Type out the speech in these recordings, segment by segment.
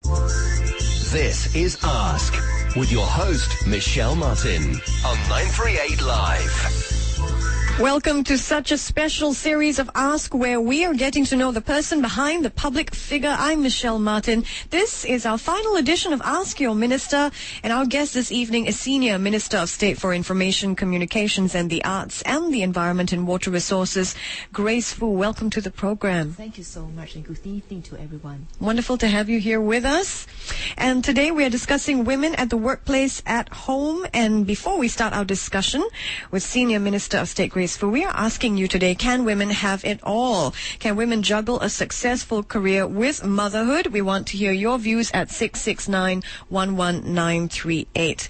This is Ask with your host, Michelle Martin on 938 Live. Welcome to such a special series of Ask, where we are getting to know the person behind the public figure. I'm Michelle Martin. This is our final edition of Ask Your Minister, and our guest this evening is Senior Minister of State for Information, Communications and the Arts and the Environment and Water Resources, Grace Fu. Welcome to the program. Thank you so much, and good evening to everyone. Wonderful to have you here with us. And today we are discussing women at the workplace, at home. And before we start our discussion with Senior Minister of State Grace Fu, we are asking you today, can women have it all? Can women juggle a successful career with motherhood? We want to hear your views at 669-11938.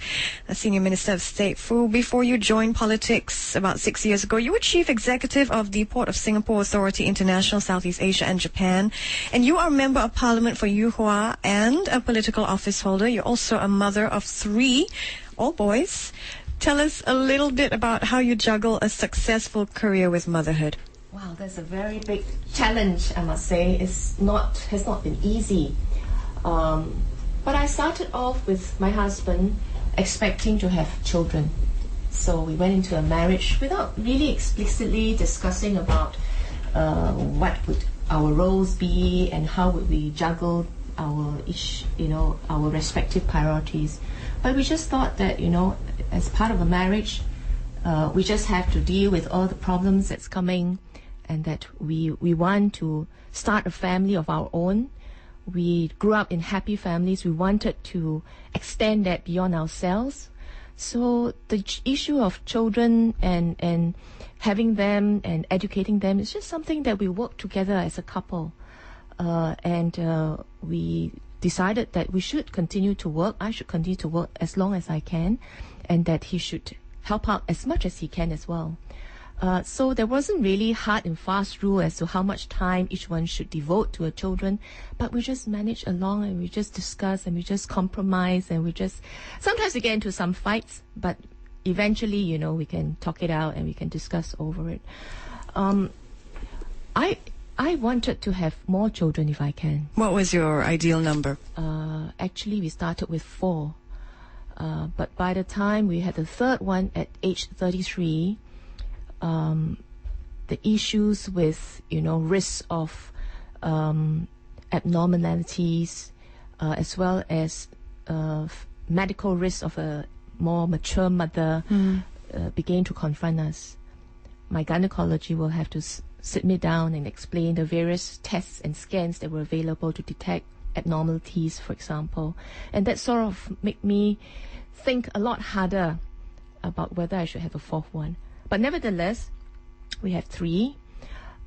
Senior Minister of State Fu, before you joined politics about 6 years ago, you were Chief Executive of the Port of Singapore Authority International, Southeast Asia and Japan. And you are a Member of Parliament for Yuhua and a political office holder. You're also a mother of 3, all boys. Tell us a little bit about how you juggle a successful career with motherhood. Wow, that's a very big challenge, I must say. Has not been easy. But I started off with my husband expecting to have children. So we went into a marriage without really explicitly discussing about what would our roles be and how would we juggle our respective priorities. But we just thought that, as part of a marriage, we just have to deal with all the problems that's coming, and that we want to start a family of our own. We grew up in happy families. We wanted to extend that beyond ourselves. So the issue of children and having them and educating them is just something that we work together as a couple. And we decided that we should continue to work. I should continue to work as long as I can, and that he should help out as much as he can as well. So there wasn't really hard and fast rule as to how much time each one should devote to a children, but we just manage along, and we just discuss, and we just compromise, and sometimes we get into some fights, but eventually, we can talk it out and we can discuss over it. I wanted to have more children if I can. What was your ideal number? Actually, we started with 4. But by the time we had the third one at age 33, the issues with, risks of abnormalities, as well as medical risks of a more mature mother began to confront us. My gynecology will have to sit me down and explain the various tests and scans that were available to detect abnormalities, for example. And that sort of made me think a lot harder about whether I should have a 4th one. But nevertheless, we have 3.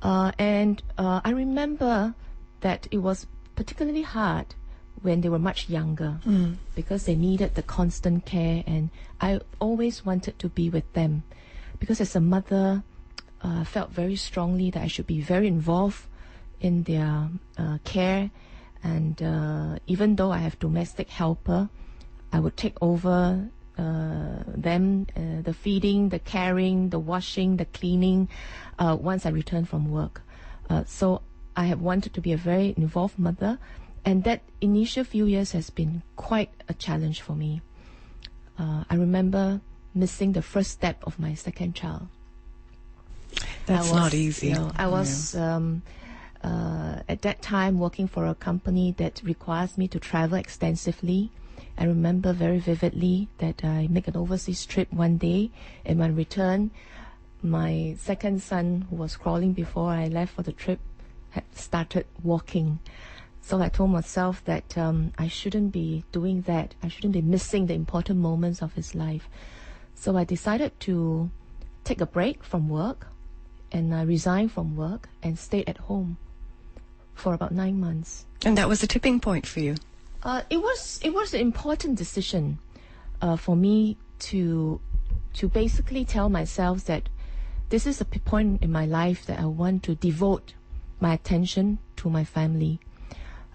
And I remember that it was particularly hard when they were much younger, because they needed the constant care, and I always wanted to be with them. Because as a mother, I felt very strongly that I should be very involved in their care, and even though I have domestic helper, I would take over them, the feeding, the caring, the washing, the cleaning, once I return from work. So I have wanted to be a very involved mother, and that initial few years has been quite a challenge for me. I remember missing the first step of my second child. That's not easy. I was at that time working for a company that requires me to travel extensively. I remember very vividly that I make an overseas trip one day, and when I returned, my second son, who was crawling before I left for the trip, had started walking. So I told myself that I shouldn't be doing that. I shouldn't be missing the important moments of his life. So I decided to take a break from work, and I resigned from work and stayed at home for about 9 months. And that was a tipping point for you? It was an important decision for me to basically tell myself that this is a point in my life that I want to devote my attention to my family.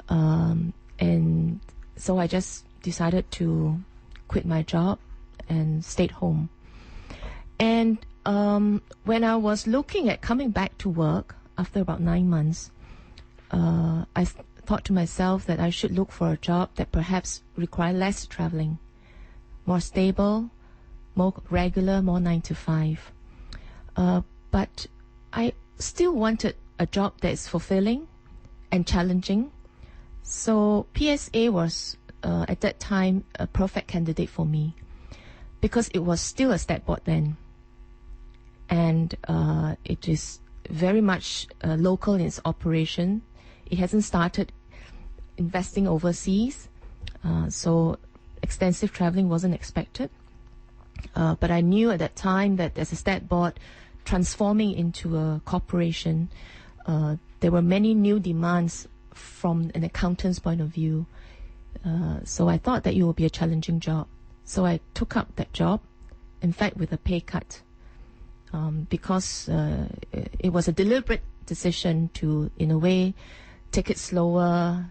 And so I just decided to quit my job and stayed home. And when I was looking at coming back to work after about 9 months, I thought to myself that I should look for a job that perhaps require less traveling, more stable, more regular, more 9 to 5. But I still wanted a job that is fulfilling and challenging. So PSA was at that time a perfect candidate for me because it was still a stat board then, and it is very much local in its operation. It hasn't started investing overseas, so extensive traveling wasn't expected. But I knew at that time that as a stat board transforming into a corporation, there were many new demands from an accountant's point of view. So I thought that it would be a challenging job. So I took up that job, in fact, with a pay cut, because it was a deliberate decision to, in a way, take it slower,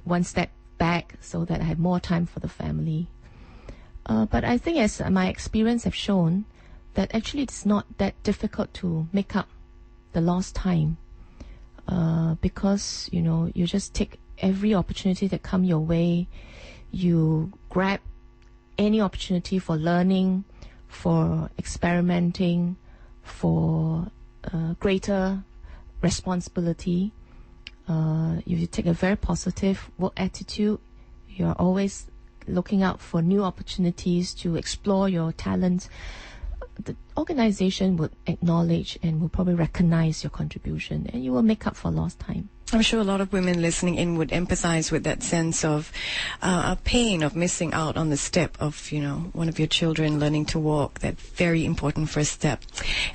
one step back, so that I had more time for the family. But I think, as my experience have shown, that actually it's not that difficult to make up the lost time, because you just take every opportunity that come your way. You grab any opportunity for learning, for experimenting, for greater responsibility. You take a very positive work attitude. You're always looking out for new opportunities to explore your talents. The organization would acknowledge and will probably recognize your contribution, and you will make up for lost time. I'm sure a lot of women listening in would empathize with that sense of a pain of missing out on the step of, one of your children learning to walk, that very important first step,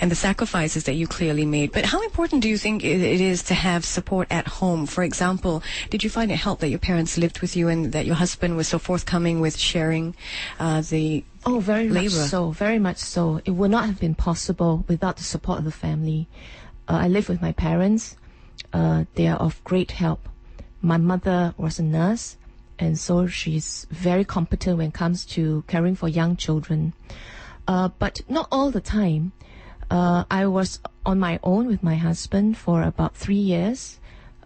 and the sacrifices that you clearly made. But how important do you think it is to have support at home? For example, did you find it helped that your parents lived with you and that your husband was so forthcoming with sharing the Oh, very labor? Much so, very much so. It would not have been possible without the support of the family. I live with my parents. They are of great help. My mother was a nurse, and so she's very competent when it comes to caring for young children. But not all the time. I was on my own with my husband for about 3 years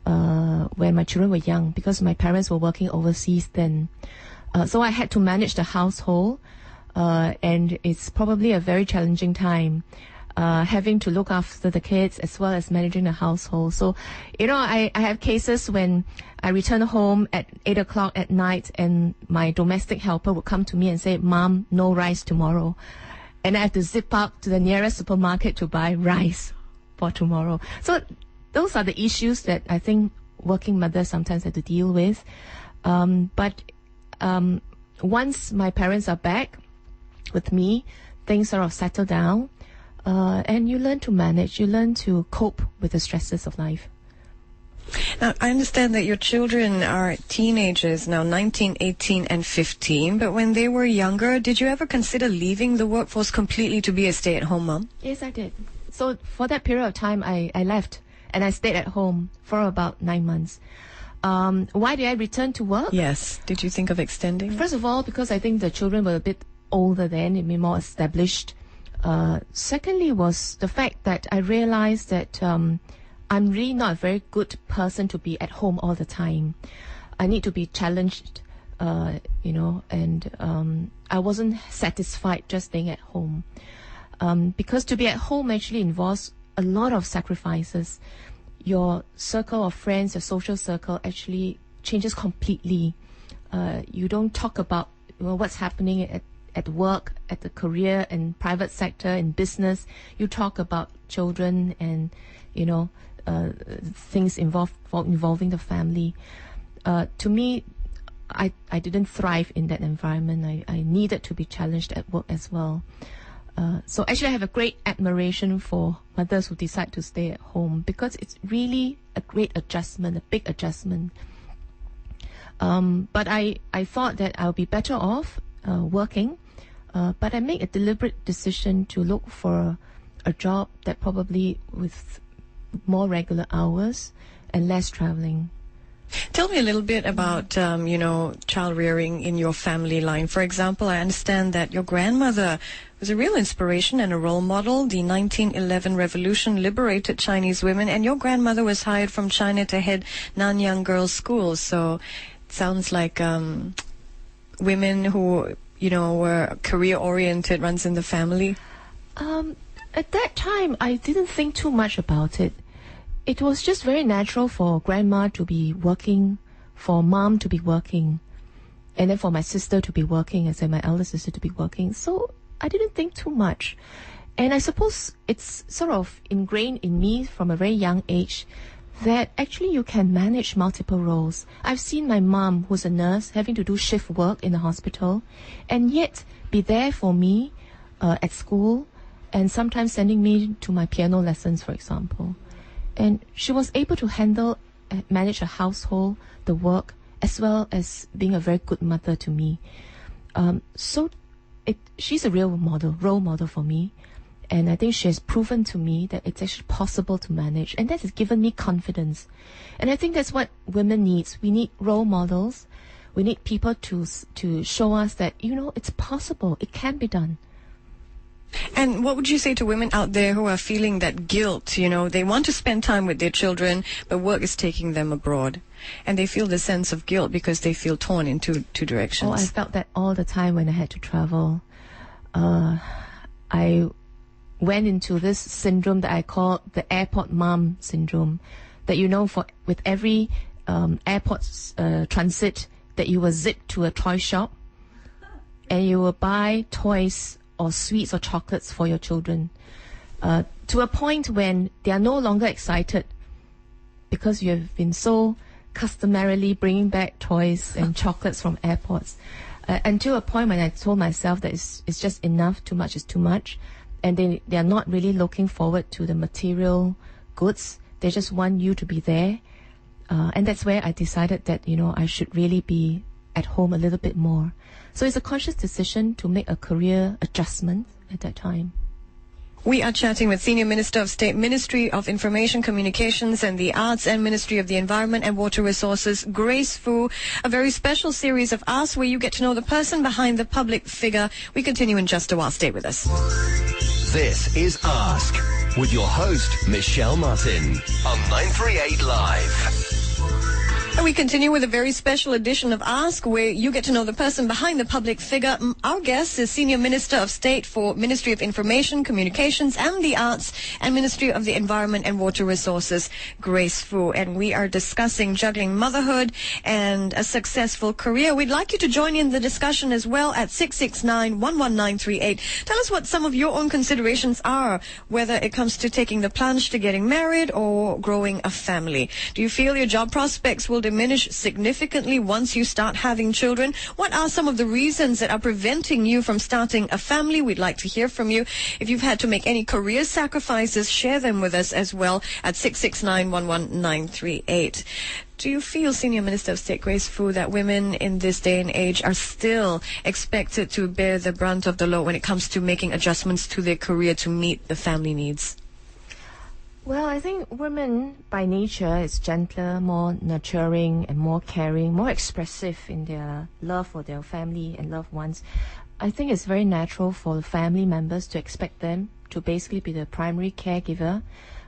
when my children were young, because my parents were working overseas then. So I had to manage the household, and it's probably a very challenging time. Having to look after the kids as well as managing the household. So, I have cases when I return home at 8 o'clock at night and my domestic helper would come to me and say, "Mom, no rice tomorrow." And I have to zip up to the nearest supermarket to buy rice for tomorrow. So those are the issues that I think working mothers sometimes have to deal with. But once my parents are back with me, things sort of settle down. And you learn to manage, you learn to cope with the stresses of life. Now, I understand that your children are teenagers now, 19, 18, and 15. But when they were younger, did you ever consider leaving the workforce completely to be a stay-at-home mom? Yes, I did. So for that period of time, I left and I stayed at home for about 9 months. Why did I return to work? Yes. Did you think of extending? First of all, because I think the children were a bit older then, it made more established. Secondly was the fact that I realized that I'm really not a very good person to be at home all the time. I need to be challenged, and I wasn't satisfied just staying at home. Because to be at home actually involves a lot of sacrifices. Your circle of friends, your social circle actually changes completely. You don't talk about what's happening at work, at the career and private sector, in business. You talk about children and, things involving the family. To me, I didn't thrive in that environment. I needed to be challenged at work as well. So actually I have a great admiration for mothers who decide to stay at home, because it's really a great adjustment, a big adjustment. But I thought that I'll be better off working, but I made a deliberate decision to look for a job that probably with more regular hours and less traveling. Tell me a little bit about, child rearing in your family line. For example, I understand that your grandmother was a real inspiration and a role model. The 1911 revolution liberated Chinese women, and your grandmother was hired from China to head Nanyang Girls' School. So it sounds like women who, were career-oriented runs in the family. At that time, I didn't think too much about it. It was just very natural for grandma to be working, for mom to be working, and then for my sister to be working, and my elder sister to be working. So I didn't think too much. And I suppose it's sort of ingrained in me from a very young age that actually you can manage multiple roles. I've seen my mom, who's a nurse, having to do shift work in the hospital, and yet be there for me at school, and sometimes sending me to my piano lessons, for example. And she was able to manage a household, the work, as well as being a very good mother to me. She's a role model for me. And I think she has proven to me that it's actually possible to manage. And that has given me confidence. And I think that's what women need. We need role models. We need people to show us that, it's possible. It can be done. And what would you say to women out there who are feeling that guilt? They want to spend time with their children, but work is taking them abroad. And they feel the sense of guilt because they feel torn in two directions. Oh, I felt that all the time when I had to travel. I went into this syndrome that I call the airport mom syndrome. That, with every airport transit, that you will zip to a toy shop and you will buy toys or sweets or chocolates for your children, to a point when they are no longer excited because you have been so customarily bringing back toys and chocolates from airports. Until a point when I told myself that it's just enough, too much is too much, and they are not really looking forward to the material goods. They just want you to be there. And that's where I decided that, I should really be at home a little bit more. So it's a conscious decision to make a career adjustment at that time. We are chatting with Senior Minister of State, Ministry of Information, Communications and the Arts, and Ministry of the Environment and Water Resources, Grace Fu. A very special series of Ask where you get to know the person behind the public figure. We continue in just a while. Stay with us. This is Ask with your host, Michelle Martin, on 938 Live. And we continue with a very special edition of Ask, where you get to know the person behind the public figure. Our guest is Senior Minister of State for Ministry of Information, Communications and the Arts, and Ministry of the Environment and Water Resources, Grace Fu. And we are discussing juggling motherhood and a successful career. We'd like you to join in the discussion as well at 669-11938. Tell us what some of your own considerations are, whether it comes to taking the plunge to getting married or growing a family. Do you feel your job prospects will diminish significantly once you start having children? What are some of the reasons that are preventing you from starting a family? We'd like to hear from you. If you've had to make any career sacrifices, share them with us as well at 669-11938. Do you feel, Senior Minister of State Grace Fu, that women in this day and age are still expected to bear the brunt of the load when it comes to making adjustments to their career to meet the family needs? Well, I think women by nature is gentler, more nurturing and more caring, more expressive in their love for their family and loved ones. I think it's very natural for the family members to expect them to basically be the primary caregiver,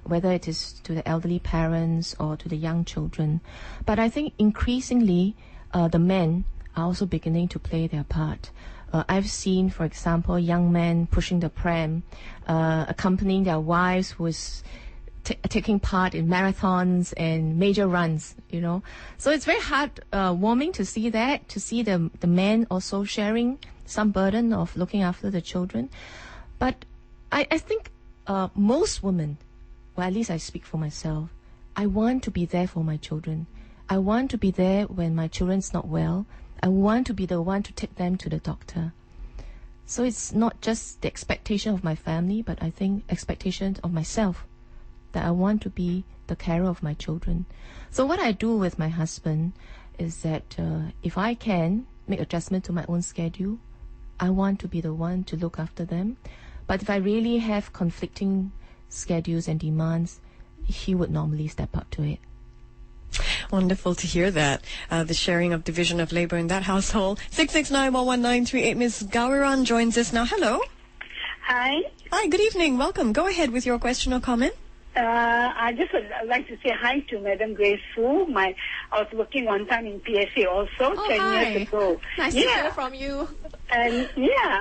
whether it is to the elderly parents or to the young children. But I think increasingly the men are also beginning to play their part. I've seen, for example, young men pushing the pram, accompanying their wives who is taking part in marathons and major runs, So it's very warming to see that, to see the men also sharing some burden of looking after the children. But I think most women, well, at least I speak for myself, I want to be there for my children. I want to be there when my children's not well. I want to be the one to take them to the doctor. So it's not just the expectation of my family, but I think expectation of myself, that I want to be the carer of my children. So what I do with my husband is that if I can make adjustment to my own schedule, I want to be the one to look after them. But if I really have conflicting schedules and demands, he would normally step up to it. Wonderful to hear that. The sharing of division of labor in that household. 669-11938. Ms. Gawiran joins us now. Hello. Hi. Hi, good evening. Welcome. Go ahead with your question or comment. I just would like to say hi to Madam Grace Fu. I was working one time in PSA also 10 years ago. Nice to hear from you. And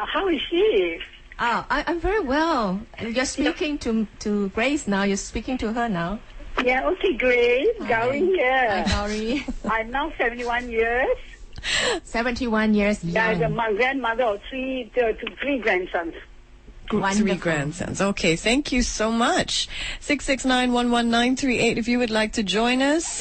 how is she? I'm very well. You're speaking to Grace now. You're speaking to her now. Yeah, okay, Grace. Gauri here. Hi, Gauri. I'm now 71 years. 71 years young. I'm my grandmother of three grandsons. Wonderful. 3 grandsons. Okay, thank you so much. 669-11938. If you would like to join us,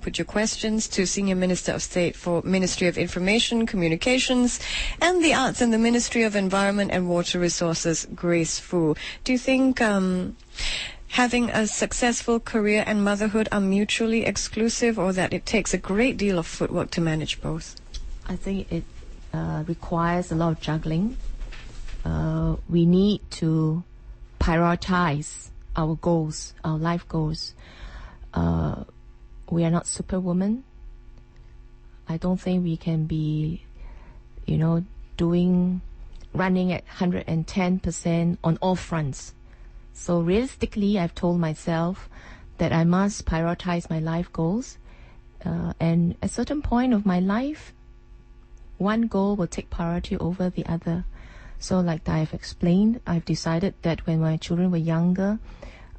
put your questions to Senior Minister of State for Ministry of Information, Communications and the Arts and the Ministry of Environment and Water Resources, Grace Fu. Do you think having a successful career and motherhood are mutually exclusive, or that it takes a great deal of footwork to manage both? I think it requires a lot of juggling. We need to prioritize our goals, our life goals. We are not superwoman. I don't think we can be, running at 110% on all fronts. So realistically, I've told myself that I must prioritize my life goals. And at a certain point of my life, one goal will take priority over the other. So like I've explained, I've decided that when my children were younger,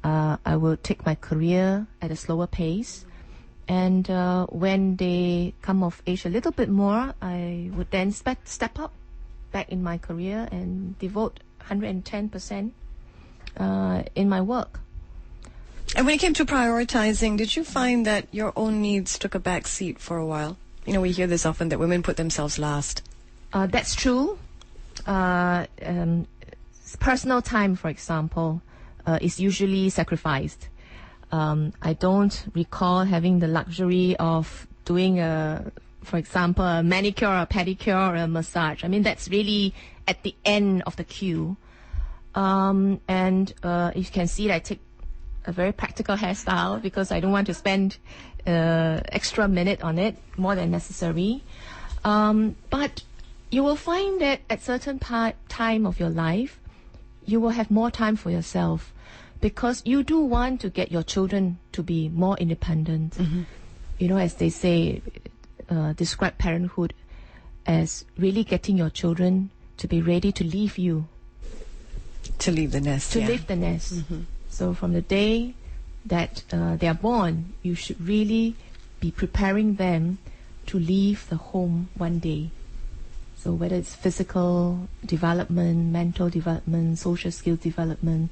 I will take my career at a slower pace. And when they come of age a little bit more, I would then step up back in my career and devote 110% in my work. And when it came to prioritizing, did you find that your own needs took a back seat for a while? We hear this often, that women put themselves last. That's true. Personal time, for example, is usually sacrificed. I don't recall having the luxury of doing, for example, a manicure or a pedicure or a massage. I mean, that's really at the end of the queue. And you can see that I take a very practical hairstyle because I don't want to spend extra minute on it, more than necessary. But you will find that at certain time of your life, you will have more time for yourself, because you do want to get your children to be more independent. Mm-hmm. As they say, describe parenthood as really getting your children to be ready to leave you. To leave the nest. To leave the nest. Mm-hmm. So from the day that they are born, you should really be preparing them to leave the home one day. So whether it's physical development, mental development, social skills development,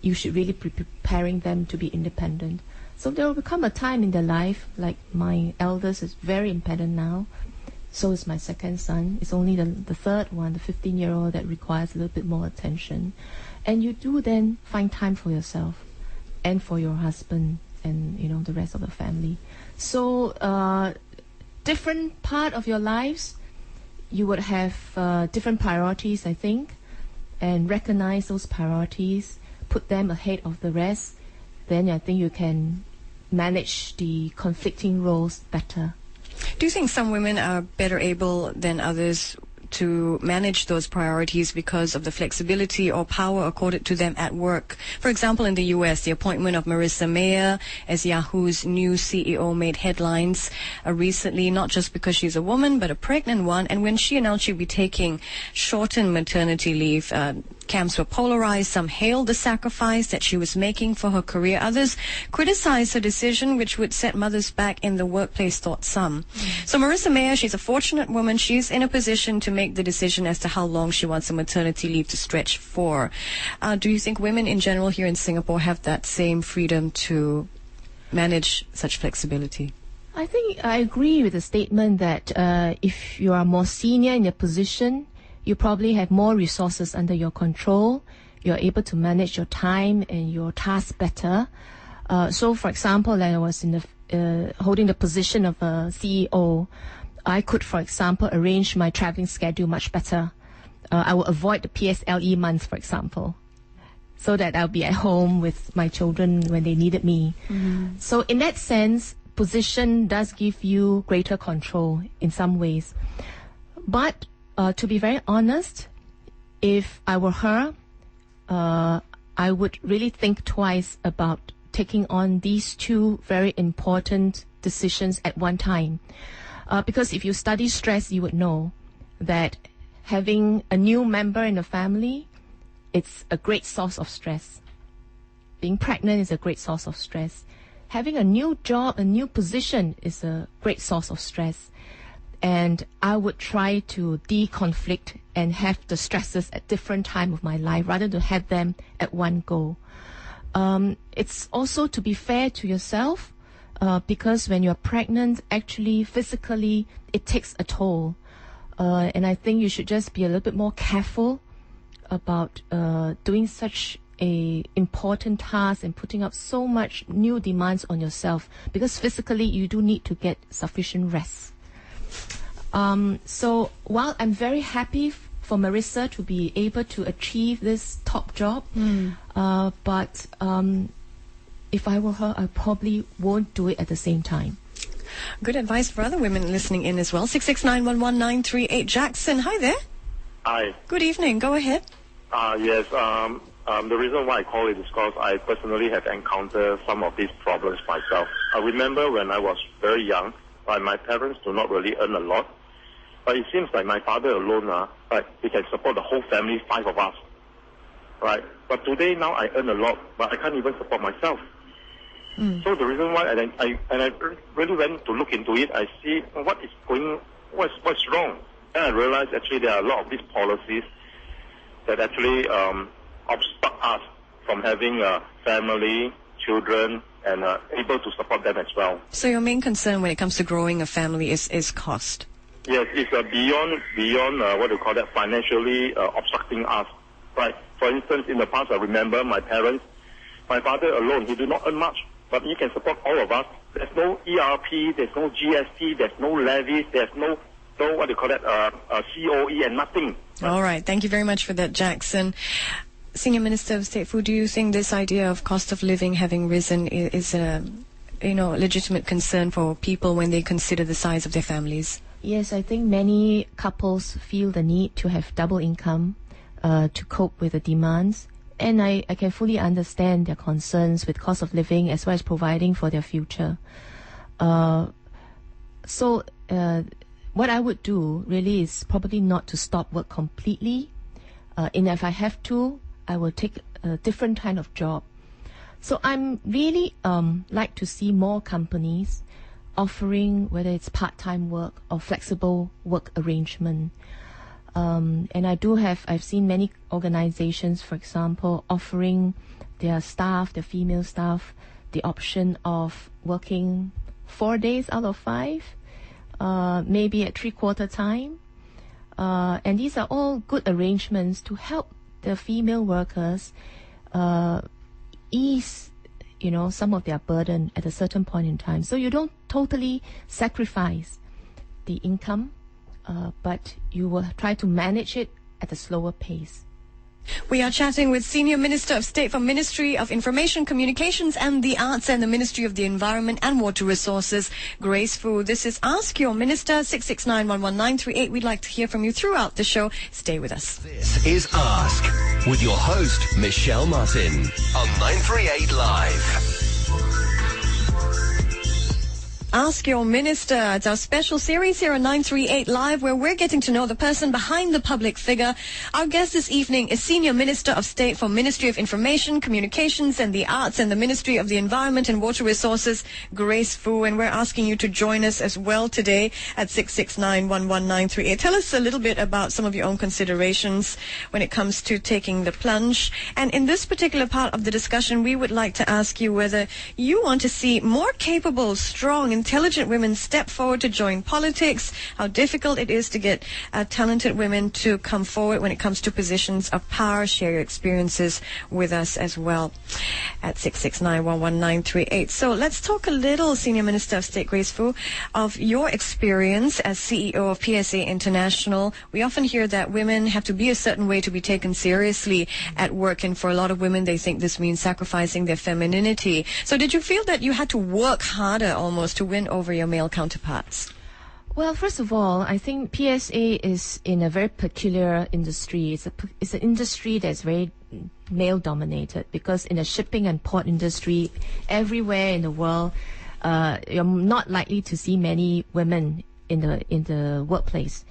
you should really be preparing them to be independent. So there will become a time in their life, like my eldest is very independent now, so is my second son. It's only the third one, the 15-year-old, that requires a little bit more attention. And you do then find time for yourself and for your husband and, the rest of the family. So different part of your lives, you would have different priorities, I think, and recognize those priorities, put them ahead of the rest. Then I think you can manage the conflicting roles better. Do you think some women are better able than others to manage those priorities because of the flexibility or power accorded to them at work? For example, in the U.S., the appointment of Marissa Mayer as Yahoo's new CEO made headlines recently, not just because she's a woman, but a pregnant one. And when she announced she'd be taking shortened maternity leave, camps were polarized. Some hailed the sacrifice that she was making for her career. Others criticized her decision, which would set mothers back in the workplace, thought some. So Marissa Mayer, she's a fortunate woman. She's in a position to make the decision as to how long she wants a maternity leave to stretch for. Do you think women in general here in Singapore have that same freedom to manage such flexibility? I think I agree with the statement that if you are more senior in your position, you probably have more resources under your control. You're able to manage your time and your tasks better. So, for example, when I was in the holding the position of a CEO, I could, for example, arrange my traveling schedule much better. I will avoid the PSLE months, for example, so that I'll be at home with my children when they needed me. Mm-hmm. So in that sense, position does give you greater control in some ways. But to be very honest, if I were her, I would really think twice about taking on these two very important decisions at one time. Because if you study stress, you would know that having a new member in the family, it's a great source of stress. Being pregnant is a great source of stress. Having a new job, a new position is a great source of stress. And I would try to deconflict and have the stresses at different time of my life rather than have them at one go. It's also to be fair to yourself, because when you're pregnant, actually physically it takes a toll. And I think you should just be a little bit more careful about doing such a important task and putting up so much new demands on yourself, because physically you do need to get sufficient rest. So while I'm very happy for Marissa to be able to achieve this top job, but if I were her, I probably won't do it at the same time. Good advice for other women listening in as well. 669113938. Jackson, hi there. Hi. Good evening. Go ahead. Yes. The reason why I call it is because I personally have encountered some of these problems myself. I remember when I was very young, my parents do not really earn a lot, but it seems like my father alone, he can support the whole family, 5 of us, right? But today now I earn a lot, but I can't even support myself. So the reason why I really went to look into it, I see what's wrong, and I realized actually there are a lot of these policies that actually obstruct us from having a family, children, and able to support them as well. So your main concern when it comes to growing a family is cost? Yes, it's beyond what do you call that, financially obstructing us. Right. For instance, in the past, I remember my father alone, he did not earn much, but he can support all of us. There's no ERP, there's no GST, there's no levies, there's no what do you call that, COE and nothing. All right. Thank you very much for that, Jackson. Senior Minister of State Fu, do you think this idea of cost of living having risen is a legitimate concern for people when they consider the size of their families? Yes, I think many couples feel the need to have double income to cope with the demands. And I can fully understand their concerns with cost of living as well as providing for their future. So what I would do really is probably not to stop work completely. And if I have to, I will take a different kind of job. So I'm really like to see more companies offering, whether it's part-time work or flexible work arrangement. And I've seen many organizations, for example, offering their staff, their female staff, the option of working 4 days out of 5, maybe at 3/4 time. And these are all good arrangements to help the female workers ease, some of their burden at a certain point in time. So you don't totally sacrifice the income, but you will try to manage it at a slower pace. We are chatting with Senior Minister of State for Ministry of Information, Communications and the Arts and the Ministry of the Environment and Water Resources, Grace Fu. This is Ask Your Minister, 669113938. We'd like to hear from you throughout the show. Stay with us. This is Ask with your host, Michelle Martin, on 938 Live. Ask Your Minister. It's our special series here on 938 Live, where we're getting to know the person behind the public figure. Our guest this evening is Senior Minister of State for Ministry of Information, Communications and the Arts and the Ministry of the Environment and Water Resources, Grace Fu. And we're asking you to join us as well today at 669113938. Tell us a little bit about some of your own considerations when it comes to taking the plunge. And in this particular part of the discussion, we would like to ask you whether you want to see more capable, strong, intelligent women step forward to join politics, how difficult it is to get talented women to come forward when it comes to positions of power. Share your experiences with us as well at 669113938. So let's talk a little, Senior Minister of State Grace Fu, of your experience as CEO of PSA International. We often hear that women have to be a certain way to be taken seriously at work, and for a lot of women they think this means sacrificing their femininity. So did you feel that you had to work harder almost to win over your male counterparts? Well, first of all, I think PSA is in a very peculiar industry. It's an industry that's very male-dominated, because in the shipping and port industry, everywhere in the world, you're not likely to see many women in the workplace.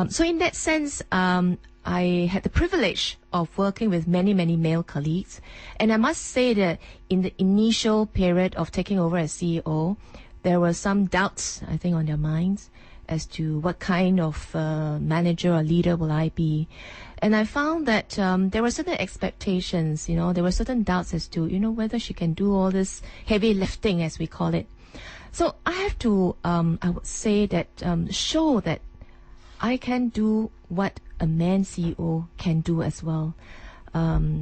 So in that sense, I had the privilege of working with many male colleagues, and I must say that in the initial period of taking over as CEO, there were some doubts, I think, on their minds as to what kind of manager or leader will I be. And I found that there were certain expectations, there were certain doubts as to, whether she can do all this heavy lifting, as we call it. So I have to, I would say that, show that I can do what a man CEO can do as well.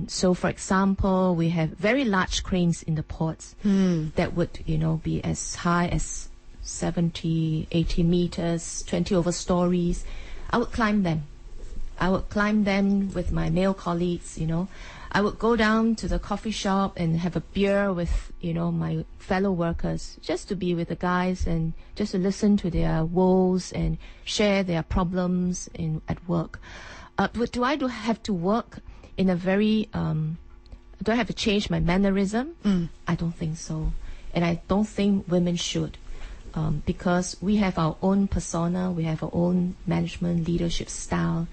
So, for example, we have very large cranes in the ports that would, be as high as 70, 80 meters, 20 over stories. I would climb them. I would climb them with my male colleagues, I would go down to the coffee shop and have a beer with, my fellow workers, just to be with the guys and just to listen to their woes and share their problems at work. But do I have to work in a very, do I have to change my mannerism? I don't think so. And I don't think women should. Because we have our own persona, we have our own management leadership style.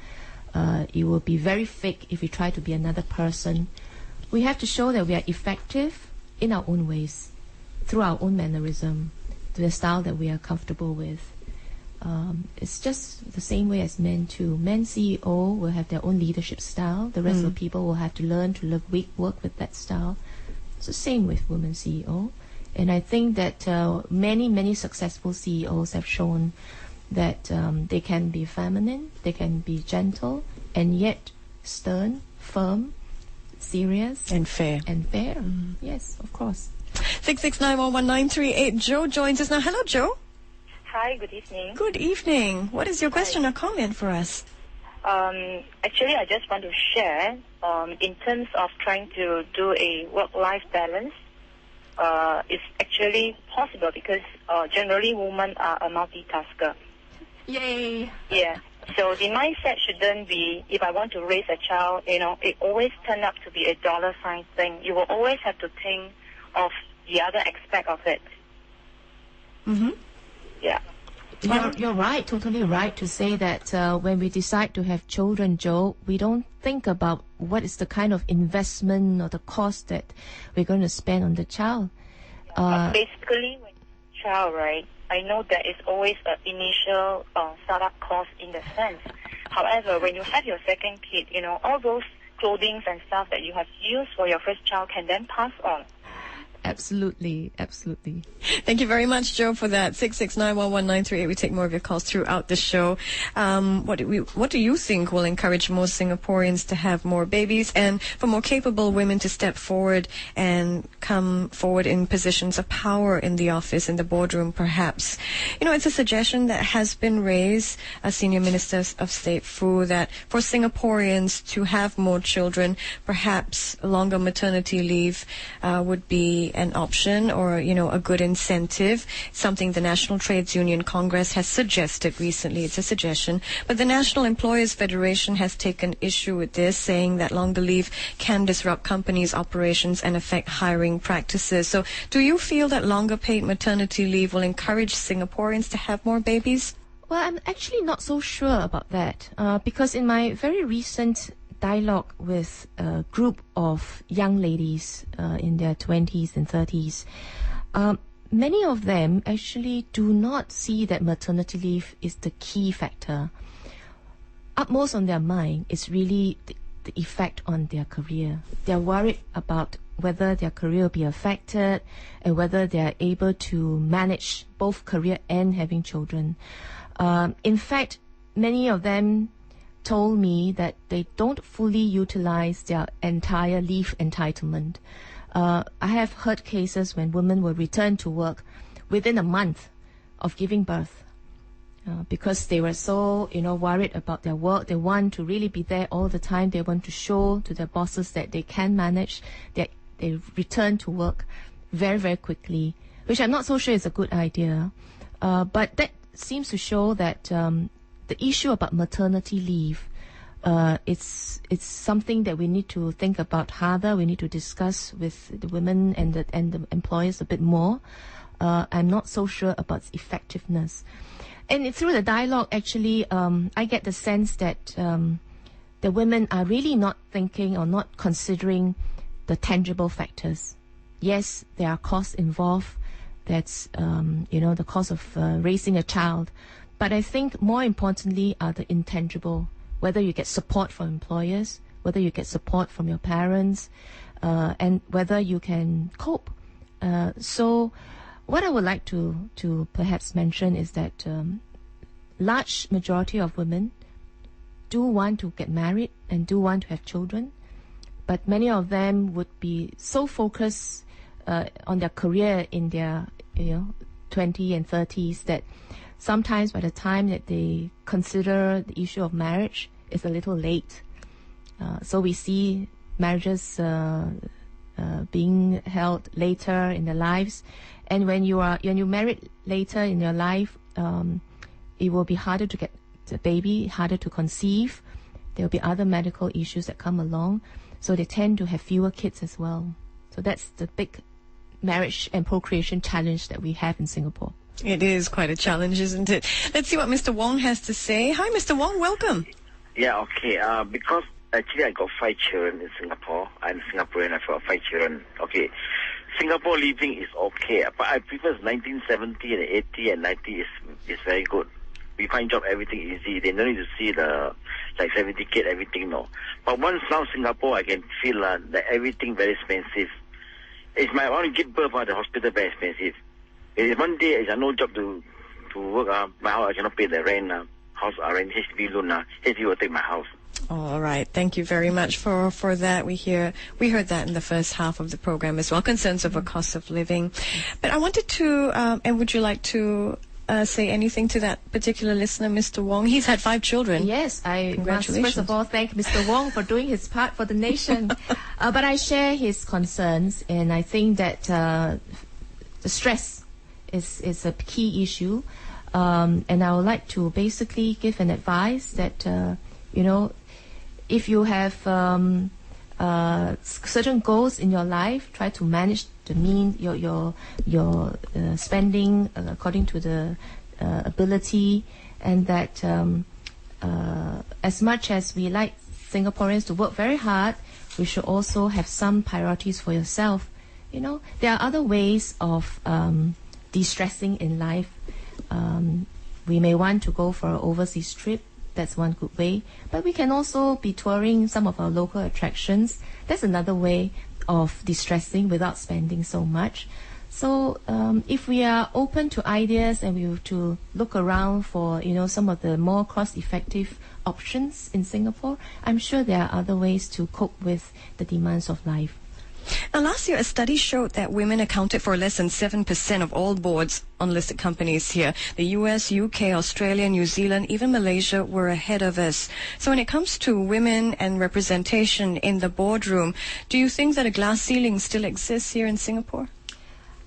It will be very fake if we try to be another person. We have to show that we are effective in our own ways, through our own mannerism, to the style that we are comfortable with. It's just the same way as men too. Men CEO will have their own leadership style. The rest of the people will have to learn to work with that style. It's the same with women CEO. And I think that many successful CEOs have shown that they can be feminine, they can be gentle, and yet stern, firm, serious, and fair. Yes, of course. 6691138. Joe joins us now. Hello, Joe. Hi, good evening. Good evening. What is your question or comment for us? Actually, I just want to share in terms of trying to do a work-life balance. It's actually possible because generally women are a multitasker. Yay! Yeah. So the mindset shouldn't be, if I want to raise a child, it always turns up to be a dollar sign thing. You will always have to think of the other aspect of it. Mm-hmm. Yeah. You're right, totally right to say that when we decide to have children, Joe, we don't think about what is the kind of investment or the cost that we're going to spend on the child. Basically, when child, right, I know there is always an initial startup cost in the sense. However, when you have your second kid, all those clothing and stuff that you have used for your first child can then pass on. Absolutely. Thank you very much, Joe, for that. 6691138. We take more of your calls throughout the show. What do you think will encourage more Singaporeans to have more babies and for more capable women to step forward and come forward in positions of power in the office, in the boardroom, perhaps? It's a suggestion that has been raised, Senior Minister of State Fu, that for Singaporeans to have more children, perhaps longer maternity leave would be an option or, a good incentive, something the National Trades Union Congress has suggested recently. It's a suggestion. But the National Employers Federation has taken issue with this, saying that longer leave can disrupt companies' operations and affect hiring practices. So do you feel that longer paid maternity leave will encourage Singaporeans to have more babies? Well, I'm actually not so sure about that because in my very recent dialogue with a group of young ladies in their 20s and 30s, many of them actually do not see that maternity leave is the key factor. Upmost on their mind is really the effect on their career. They're worried about whether their career will be affected and whether they are able to manage both career and having children. In fact, many of them told me that they don't fully utilize their entire leave entitlement. I have heard cases when women will return to work within a month of giving birth because they were so, worried about their work. They want to really be there all the time. They want to show to their bosses that they can manage. They return to work very, very quickly which I'm not so sure is a good idea. But that seems to show that the issue about maternity leave, it's something that we need to think about harder. We need to discuss with the women and the employers a bit more. I'm not so sure about its effectiveness. And through the dialogue, actually, I get the sense that the women are really not thinking or not considering the tangible factors. Yes, there are costs involved. That's, the cost of raising a child. But I think more importantly are the intangible, whether you get support from employers, whether you get support from your parents, and whether you can cope. So what I would like to perhaps mention is that large majority of women do want to get married and do want to have children, but many of them would be so focused on their career in their 20s and 30s that sometimes by the time that they consider the issue of marriage, it's a little late. So we see marriages being held later in their lives, and when you married later in your life, it will be harder to get the baby, harder to conceive. There will be other medical issues that come along, so they tend to have fewer kids as well. So that's the big marriage and procreation challenge that we have in Singapore. It is quite a challenge, isn't it? Let's see what Mr. Wong has to say. Hi, Mr. Wong. Welcome. Yeah, okay. Because actually I got 5 children in Singapore. I'm Singaporean. I've got 5 children. Okay. Singapore living is okay, but I prefer 1970 and 80 and 90 is very good. We find job, everything easy. They don't need to see the certificate, everything, no. But once now Singapore, I can feel that everything very expensive. It's my only give birth, the hospital very expensive. If one day I have no job to work, my house I cannot pay the rent, house rent, HDB loan, HDB will take my house. All right. Thank you very much for that. We heard that in the first half of the program as well, concerns over cost of living. But I wanted to, and would you like to say anything to that particular listener, Mr. Wong? He's had 5 children. Yes, I must Congratulations. first of all thank Mr. Wong for doing his part for the nation. But I share his concerns, and I think that the stress is a key issue. And I would like to basically give an advice that, if you have certain goals in your life, try to manage your spending according to the ability, and that as much as we like Singaporeans to work very hard, we should also have some priorities for yourself. There are other ways of de-stressing in life. We may want to go for an overseas trip. That's one good way. But we can also be touring some of our local attractions. That's another way of distressing without spending so much. So if we are open to ideas and we have to look around for some of the more cost-effective options in Singapore, I'm sure there are other ways to cope with the demands of life. Now, last year, a study showed that women accounted for less than 7% of all boards on listed companies here. The US, UK, Australia, New Zealand, even Malaysia were ahead of us. So when it comes to women and representation in the boardroom, do you think that a glass ceiling still exists here in Singapore?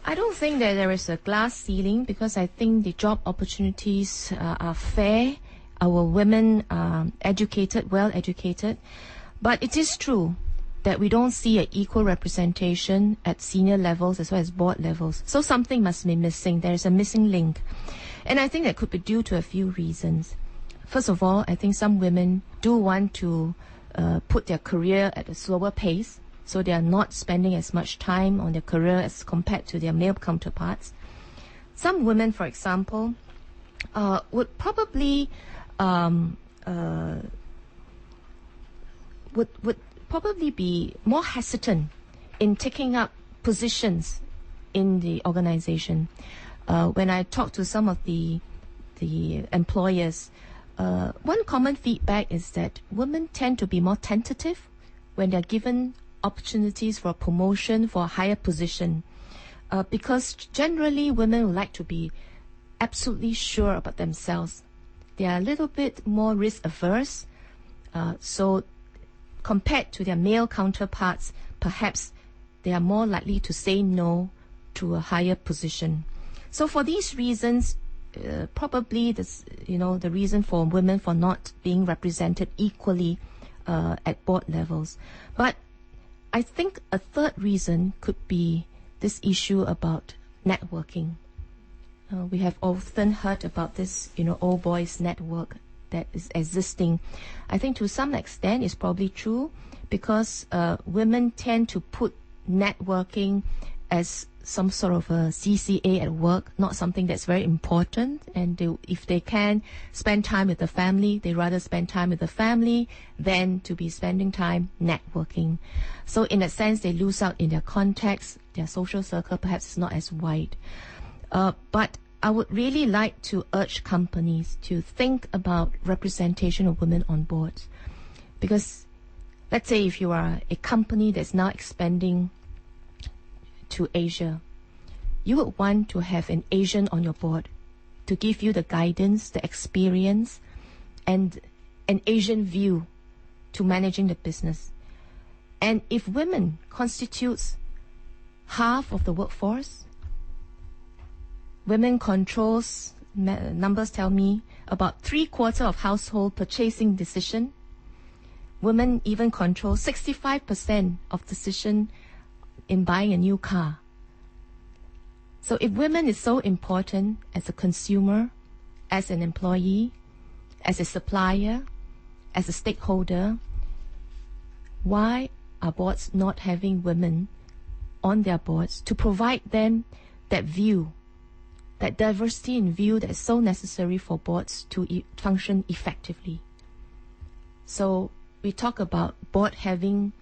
I don't think that there is a glass ceiling, because I think the job opportunities are fair. Our women are educated, well educated. But it is true that we don't see an equal representation at senior levels as well as board levels. So something must be missing. There is a missing link. And I think that could be due to a few reasons. First of all, I think some women do want to put their career at a slower pace, so they are not spending as much time on their career as compared to their male counterparts. Some women, for example, would probably would probably be more hesitant in taking up positions in the organization. When I talk to some of the employers, one common feedback is that women tend to be more tentative when they're given opportunities for a promotion, for a higher position, because generally women would like to be absolutely sure about themselves. They are a little bit more risk averse, so compared to their male counterparts, perhaps they are more likely to say no to a higher position. So for these reasons, probably the reason for women for not being represented equally at board levels. But I think a third reason could be this issue about networking. We have often heard about this, old boys network that is existing. I think to some extent it's probably true because women tend to put networking as some sort of a CCA at work, not something that's very important. And if they can spend time with the family, they rather spend time with the family than to be spending time networking. So in a sense, they lose out in their contacts. Their social circle perhaps is not as wide. But I would really like to urge companies to think about representation of women on boards. Because let's say if you are a company that's now expanding to Asia, you would want to have an Asian on your board to give you the guidance, the experience, and an Asian view to managing the business. And if women constitutes half of the workforce, women controls, numbers tell me, about 3/4 of household purchasing decision. Women even control 65% of decision in buying a new car. So if women is so important as a consumer, as an employee, as a supplier, as a stakeholder, why are boards not having women on their boards to provide them that view, that diversity in view that is so necessary for boards to function effectively? So we talk about board having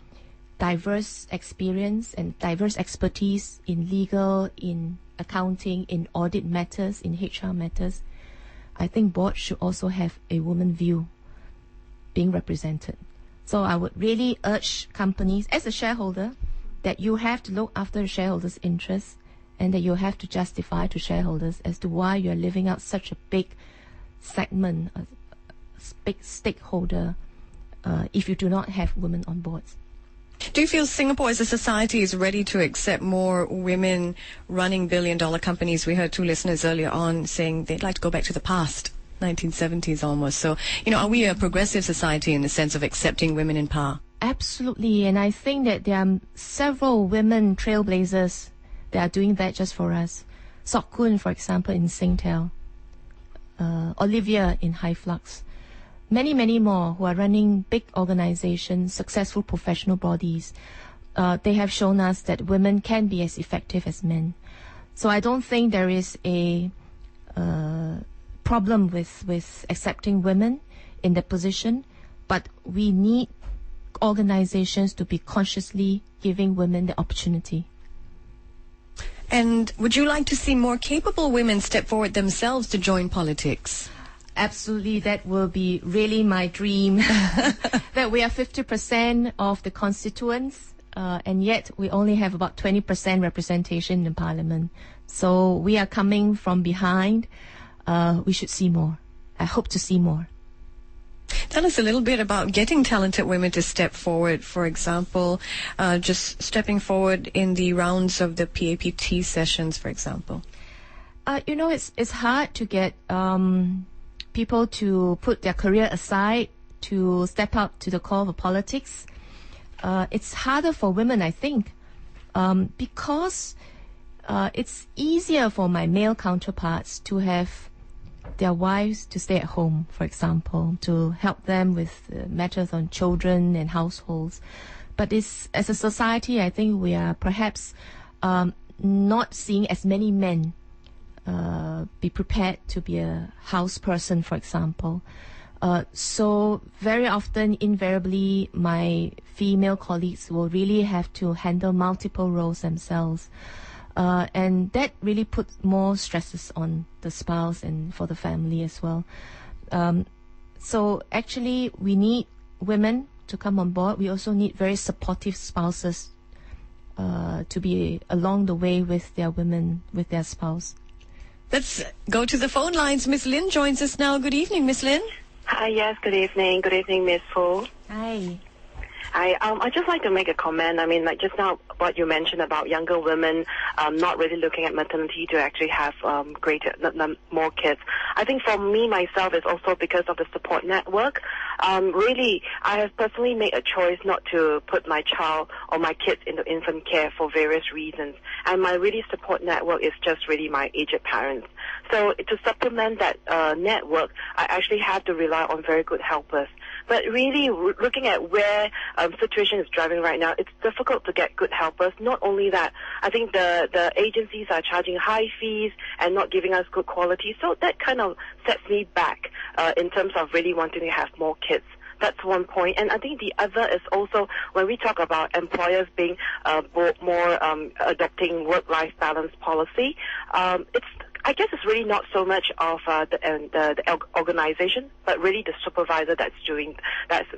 diverse experience and diverse expertise in legal, in accounting, in audit matters, in HR matters. I think boards should also have a woman view being represented. So I would really urge companies, as a shareholder, that you have to look after shareholders' interests and that you have to justify to shareholders as to why you're living out such a big segment, a big stakeholder, if you do not have women on boards. Do you feel Singapore as a society is ready to accept more women running billion-dollar companies? We heard two listeners earlier on saying they'd like to go back to the past, 1970s almost. So, are we a progressive society in the sense of accepting women in power? Absolutely, and I think that there are several women trailblazers that are doing that just for us. Sok Kun, for example, in Singtel. Olivia in High Flux. Many, many more who are running big organizations, successful professional bodies. They have shown us that women can be as effective as men. So I don't think there is a problem with accepting women in that position, but we need organizations to be consciously giving women the opportunity. And would you like to see more capable women step forward themselves to join politics? Absolutely, that will be really my dream. That we are 50% of the constituents, and yet we only have about 20% representation in Parliament. So we are coming from behind. We should see more. I hope to see more. Tell us a little bit about getting talented women to step forward. For example, just stepping forward in the rounds of the PAPT sessions, for example. It's hard to get people to put their career aside to step up to the call for politics. It's harder for women, I think, because it's easier for my male counterparts to have their wives to stay at home, for example, to help them with matters on children and households. But as a society, I think we are perhaps not seeing as many men be prepared to be a house person, for example. So very often, invariably, my female colleagues will really have to handle multiple roles themselves. And that really puts more stresses on the spouse and for the family as well. So actually, we need women to come on board. We also need very supportive spouses to be along the way with their women, with their spouse. Let's go to the phone lines. Miss Lynn joins us now. Good evening, Miss Lynn. Hi, yes, good evening. Good evening, Miss Fu. Hi. I'd just like to make a comment. I mean, like just now, what you mentioned about younger women not really looking at maternity to actually have more kids. I think for me, myself, it's also because of the support network. Really, I have personally made a choice not to put my child or my kids into infant care for various reasons. And my really support network is just really my aged parents. So to supplement that network, I actually have to rely on very good helpers. But really, looking at where situation is driving right now, it's difficult to get good helpers. Not only that, I think the agencies are charging high fees and not giving us good quality. So that kind of sets me back in terms of really wanting to have more kids. That's one point. And I think the other is also when we talk about employers being more adopting work-life balance policy, I guess it's really not so much of the organization, but really the supervisor that's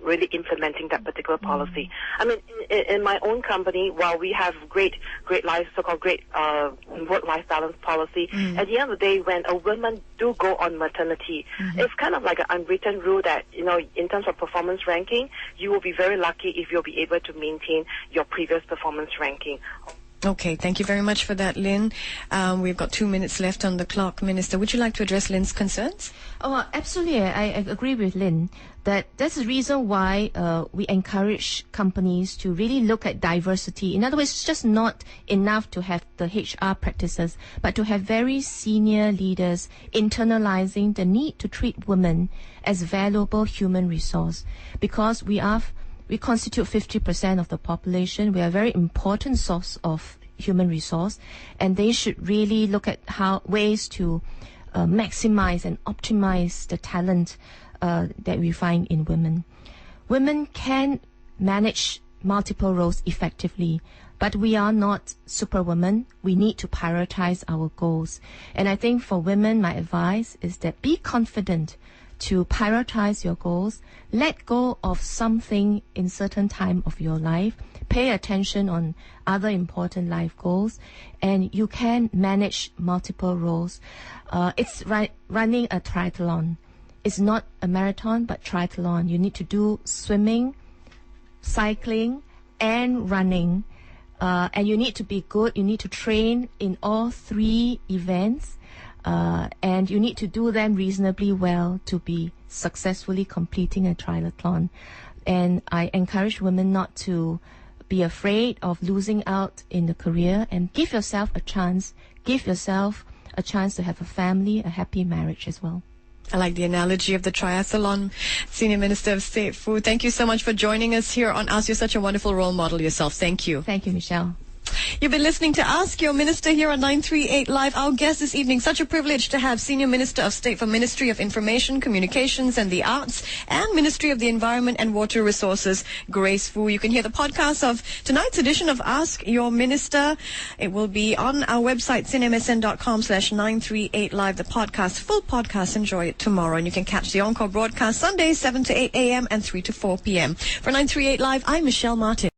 really implementing that particular policy. I mean, in my own company, while we have great so-called work-life balance policy, at the end of the day, when a woman do go on maternity, it's kind of like an unwritten rule that, in terms of performance ranking, you will be very lucky if you'll be able to maintain your previous performance ranking. Okay, thank you very much for that, Lynn. We've got 2 minutes left on the clock. Minister, would you like to address Lynn's concerns? Oh, absolutely. I agree with Lynn that that's the reason why we encourage companies to really look at diversity. In other words, it's just not enough to have the HR practices, but to have very senior leaders internalizing the need to treat women as valuable human resource, because we constitute 50% of the population. We are a very important source of human resource, and they should really look at ways to maximize and optimize the talent that we find in women. Women can manage multiple roles effectively, but we are not superwomen. We need to prioritize our goals. And I think for women, my advice is that be confident to prioritize your goals, let go of something in certain time of your life, pay attention on other important life goals, and you can manage multiple roles. It's running a triathlon. It's not a marathon, but triathlon. You need to do swimming, cycling, and running. And you need to be good. You need to train in all three events. And you need to do them reasonably well to be successfully completing a triathlon. And I encourage women not to be afraid of losing out in the career, and give yourself a chance. Give yourself a chance to have a family, a happy marriage as well. I like the analogy of the triathlon. Senior Minister of State Fu, thank you so much for joining us here on Ask. You're such a wonderful role model yourself. Thank you. Thank you, Michelle. You've been listening to Ask Your Minister here on 938 Live. Our guest this evening, such a privilege to have Senior Minister of State for Ministry of Information, Communications and the Arts, and Ministry of the Environment and Water Resources, Grace Fu. You can hear the podcast of tonight's edition of Ask Your Minister. It will be on our website, cinmsn.com/938live. The podcast, full podcast, enjoy it tomorrow. And you can catch the encore broadcast Sundays, 7 to 8 a.m. and 3 to 4 p.m. For 938 Live, I'm Michelle Martin.